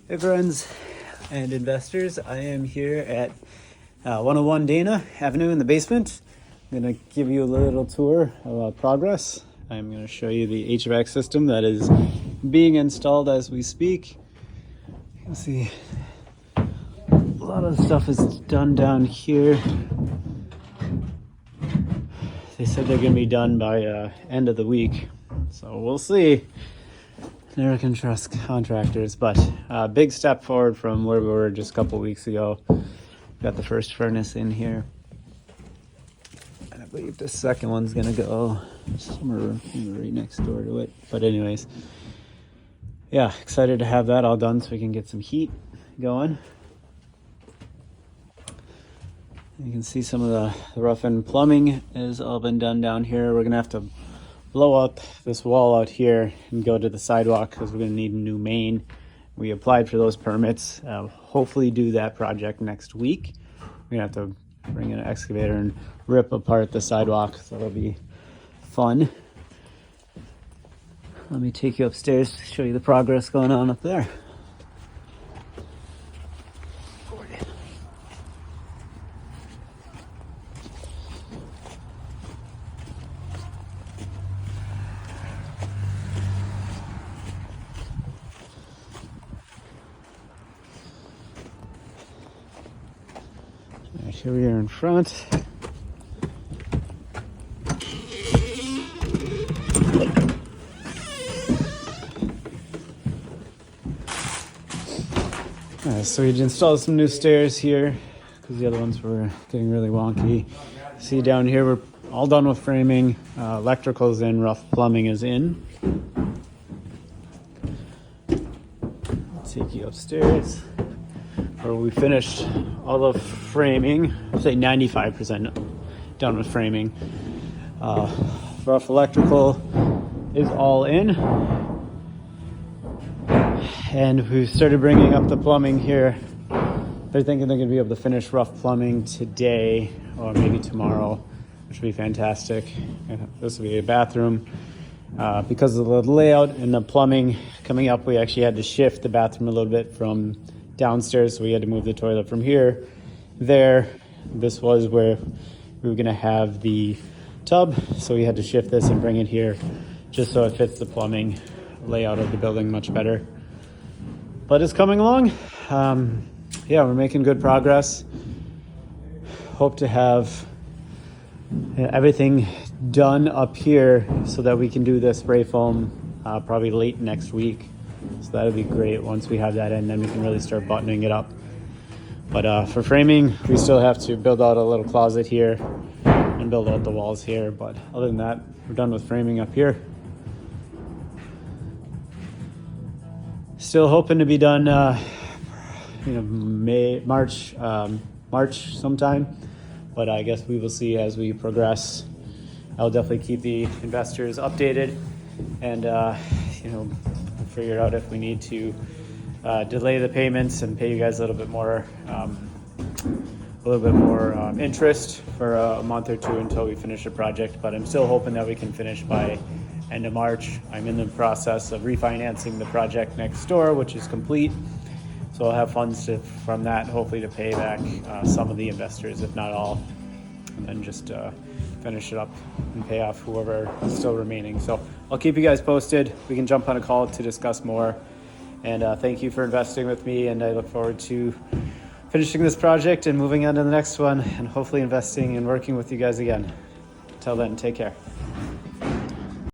Hey friends and investors, I am here at 101 Dana Avenue in the basement. I'm going to give you a little tour of progress. I'm going to show you the HVAC system that is being installed as we speak. You can see a lot of the stuff is done down here. They said they're going to be done by end of the week, so we'll see. Never can trust contractors, but big step forward from where we were just a couple weeks ago. Got the first furnace in here, and I believe the second one's gonna go somewhere right next door to it. But anyways, yeah, excited to have that all done so we can get some heat going. You can see some of the rough end plumbing has all been done down here. We're gonna have to blow up this wall out here and go to the sidewalk because we're going to need a new main. We applied for those permits. Hopefully do that project next week. We're going to have to bring in an excavator and rip apart the sidewalk, so that'll be fun. Let me take you upstairs to show you the progress going on up there. Here we are in front. So we installed some new stairs here because the other ones were getting really wonky. See down here, we're all done with framing. Electrical's in, rough plumbing is in. I'll take you upstairs where we finished all the framing. I'd say 95% done with framing. Rough electrical is all in. And we started bringing up the plumbing here. They're thinking they're gonna be able to finish rough plumbing today or maybe tomorrow, which would be fantastic. And this will be a bathroom. Because of the layout and the plumbing coming up, we actually had to shift the bathroom a little bit from downstairs, so we had to move the toilet from here there. This was where we were going to have the tub, so we had to shift this and bring it here just so it fits the plumbing layout of the building much better. But it's coming along. Yeah, we're making good progress. Hope to have everything done up here so that we can do the spray foam probably late next week. So that'll be great. Once we have that in, then we can really start buttoning it up. But for framing, we still have to build out a little closet here and build out the walls here. But other than that, we're done with framing up here. Still hoping to be done, March sometime. But I guess we will see as we progress. I'll definitely keep the investors updated and, figure out if we need to delay the payments and pay you guys a little bit more interest for a month or two until we finish the project. But I'm still hoping that we can finish by end of March. I'm in the process of refinancing the project next door, which is complete. So I'll have funds from that hopefully to pay back some of the investors, if not all, and then just finish it up and pay off whoever is still remaining. So I'll keep you guys posted. We can jump on a call to discuss more. And thank you for investing with me. And I look forward to finishing this project and moving on to the next one and hopefully investing and working with you guys again. Until then, take care.